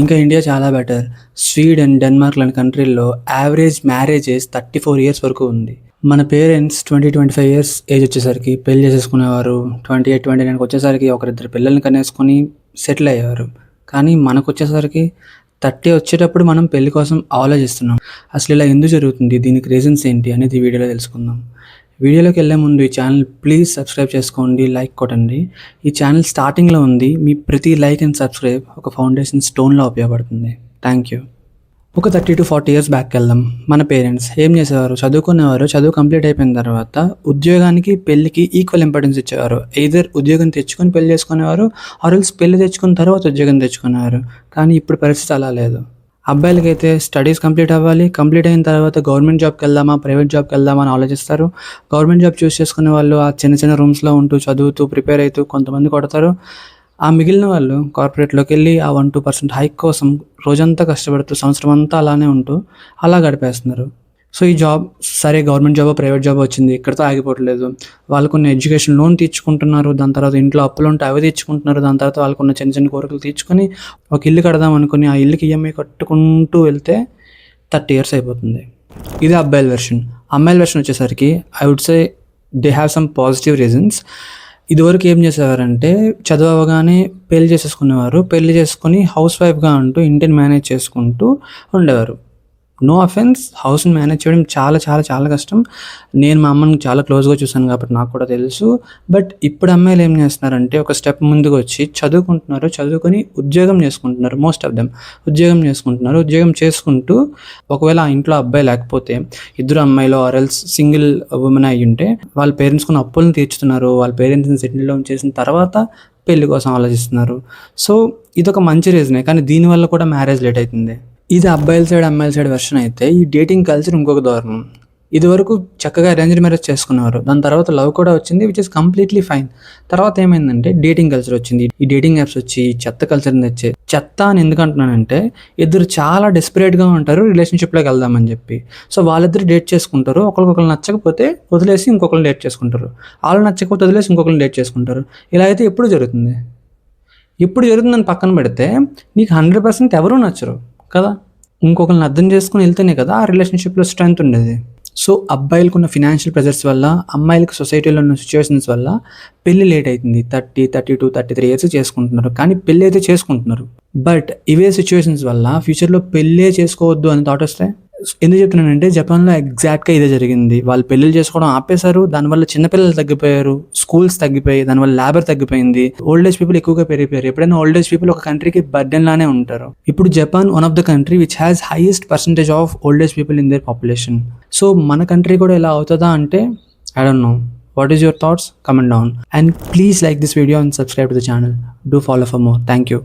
ఇంకా ఇండియా చాలా better. Sweden, Denmark లాంటి కంట్రీల్లో యావరేజ్ మ్యారేజ్ ఏజ్ 34 ఇయర్స్ వరకు ఉంది. మన పేరెంట్స్ 20-25 ఇయర్స్ ఏజ్ వచ్చేసరికి పెళ్లి చేసేసుకునేవారు. 28-29కి వచ్చేసరికి ఒకరిద్దరు పిల్లల్ని కనేసుకొని సెటిల్ అయ్యేవారు. కానీ మనకు వచ్చేసరికి 30 వచ్చేటప్పుడు మనం పెళ్లి కోసం ఆలోచిస్తున్నాం. అసలు ఇలా ఎందుకు జరుగుతుంది, దీనికి రీజన్స్ ఏంటి అనేది ఈ వీడియోలో తెలుసుకుందాం. వీడియోలోకి వెళ్ళే ముందు ఈ ఛానల్ ప్లీజ్ సబ్స్క్రైబ్ చేసుకోండి, లైక్ కొట్టండి. ఈ ఛానల్ స్టార్టింగ్లో ఉంది. మీ ప్రతి లైక్ అండ్ సబ్స్క్రైబ్ ఒక ఫౌండేషన్ స్టోన్లో ఉపయోగపడుతుంది. Thank you. ఒక 30-40 ఇయర్స్ బ్యాక్ వెళ్దాం. మన పేరెంట్స్ ఏం చేసేవారు? చదువుకునేవారు. చదువు కంప్లీట్ అయిపోయిన తర్వాత ఉద్యోగానికి పెళ్లికి ఈక్వల్ ఇంపార్టెన్స్ ఇచ్చేవారు. ఎయిదర్ ఉద్యోగం తెచ్చుకొని పెళ్లి చేసుకునేవారు, ఆర్ఎల్స్ పెళ్లి తెచ్చుకున్న తర్వాత ఉద్యోగం తెచ్చుకునేవారు. కానీ ఇప్పుడు పరిస్థితి అలా లేదు. అబ్బాయిలకైతే స్టడీస్ కంప్లీట్ అవ్వాలి. కంప్లీట్ అయిన తర్వాత గవర్నమెంట్ జాబ్కి వెళ్దామా, ప్రైవేట్ జాబ్కి వెళ్దామా అని ఆలోచిస్తారు. గవర్నమెంట్ జాబ్ చూస్ చేసుకునే వాళ్ళు ఆ చిన్న చిన్న రూమ్స్లో ఉంటూ చదువుతూ ప్రిపేర్ అవుతూ కొంతమంది కొడతారు. ఆ మిగిలిన వాళ్ళు కార్పొరేట్లోకి వెళ్ళి ఆ 1-2% హైక్ కోసం రోజంతా కష్టపడుతూ సంవత్సరం అంతా అలానే ఉంటూ అలా గడిపేస్తున్నారు. సో ఈ జాబ్ సరే, గవర్నమెంట్ జాబ్ ప్రైవేట్ జాబ్ వచ్చింది, ఇక్కడితో ఆగిపోవట్లేదు. వాళ్ళకున్న ఎడ్యుకేషన్ లోన్ తీర్చుకుంటున్నారు. దాని తర్వాత ఇంట్లో అప్పులు ఉంటే అవి తీర్చుకుంటున్నారు. దాని తర్వాత వాళ్ళకున్న చిన్న చిన్న కోరికలు తీర్చుకొని ఒక ఇల్లు కడదాం అనుకుని ఆ ఇల్లుకి ఈఎంఐ కట్టుకుంటూ వెళ్తే 30 ఇయర్స్ అయిపోతుంది. ఇది అబ్బాయిల వెర్షన్. అమ్మాయిల వెర్షన్ వచ్చేసరికి I would say they have some positive reasons. ఇదివరకు ఏం చేసేవారంటే చదువు అవ్వగానే పెళ్లి చేసేసుకునేవారు. పెళ్లి చేసుకుని హౌస్ వైఫ్గా ఉంటూ ఇంటిని మేనేజ్ చేసుకుంటూ ఉండేవారు. నో అఫెన్స్, హౌస్ని మేనేజ్ చేయడం చాలా చాలా చాలా కష్టం. నేను మా అమ్మని చాలా క్లోజ్గా చూసాను కాబట్టి నాకు కూడా తెలుసు. బట్ ఇప్పుడు అమ్మాయిలు ఏం చేస్తున్నారంటే ఒక స్టెప్ ముందుకు వచ్చి చదువుకుంటున్నారు. చదువుకొని ఉద్యోగం చేసుకుంటున్నారు. మోస్ట్ ఆఫ్ దెమ్ ఉద్యోగం చేసుకుంటున్నారు. ఉద్యోగం చేసుకుంటూ ఒకవేళ ఆ ఇంట్లో అబ్బాయి లేకపోతే ఇద్దరు అమ్మాయిలు ఆర్ఎల్స్ సింగిల్ ఉమెన్ అయ్యి ఉంటే వాళ్ళ పేరెంట్స్ కొన్ని అప్పులను తీర్చుతున్నారు. వాళ్ళ పేరెంట్స్ని సెటిల్ డౌన్ చేసిన తర్వాత పెళ్లి కోసం ఆలోచిస్తున్నారు. సో ఇదొక మంచి రీజనే. కానీ దీనివల్ల కూడా మ్యారేజ్ లేట్ అవుతుంది. ఇది అబ్బాయిల సైడ్ అమ్మాయిల సైడ్ వెర్షన్ అయితే ఈ డేటింగ్ కల్చర్ ఇంకొక దారుణం. ఇదివరకు చక్కగా అరేంజ్డ్ మ్యారేజ్ చేసుకునేవారు. దాని తర్వాత లవ్ కూడా వచ్చింది, విచ్ ఇస్ కంప్లీట్లీ ఫైన్. తర్వాత ఏమైందంటే డేటింగ్ కల్చర్ వచ్చింది. ఈ డేటింగ్ యాప్స్ వచ్చి చెత్త కల్చర్ని తెచ్చే. చెత్త అని ఎందుకు అంటున్నానంటే ఇద్దరు చాలా డెస్పరేట్గా ఉంటారు రిలేషన్షిప్లోకి వెళ్దామని చెప్పి. సో వాళ్ళిద్దరు డేట్ చేసుకుంటారు. ఒకరికొకరు నచ్చకపోతే వదిలేసి ఇంకొకరిని డేట్ చేసుకుంటారు. వాళ్ళు నచ్చకపోతే వదిలేసి ఇంకొకరిని డేట్ చేసుకుంటారు. ఇలా అయితే ఎప్పుడు జరుగుతుంది? ఎప్పుడు జరుగుతుందని పక్కన పెడితే నీకు 100% ఎవరూ నచ్చరు కదా. ఇంకొకరిని అర్థం చేసుకుని వెళ్తేనే కదా ఆ రిలేషన్షిప్లో స్ట్రెంగ్త్ ఉండేది. సో అబ్బాయిలకు ఉన్న ఫినాన్షియల్ ప్రెజర్స్ వల్ల, అమ్మాయిలకు సొసైటీలో ఉన్న సిచ్యువేషన్స్ వల్ల పెళ్లి లేట్ అవుతుంది. 30, 32, 33 ఇయర్స్ చేసుకుంటున్నారు. కానీ పెళ్ళి అయితే చేసుకుంటున్నారు. బట్ ఇవే సిచ్యువేషన్స్ వల్ల ఫ్యూచర్లో పెళ్ళే చేసుకోవద్దు అని థాట్ వస్తే ఎందుకు చెప్తున్నానంటే జపాన్లో ఎగ్జాక్ట్గా ఇదే జరిగింది. వాళ్ళు పెళ్ళిళ్ళు చేసుకోవడం ఆపేశారు. దానివల్ల చిన్నపిల్లలు తగ్గిపోయారు, స్కూల్స్ తగ్గిపోయాయి, దానివల్ల లేబర్ తగ్గిపోయింది. ఓల్డ్ ఏజ్ పీపుల్ ఎక్కువగా పెరిగిపోయారు. ఎప్పుడైనా ఓల్డ్ ఏజ్ పీపుల్ ఒక కంట్రీకి బర్డెన్ లానే ఉంటారు. ఇప్పుడు Japan one of the country which has highest percentage of old age people in there population. So మన కంట్రీ కూడా ఇలా అవుతుందా అంటే I don't know. What is your thoughts? Comment down. And please like this video and subscribe to the channel. Do follow for more. Thank you.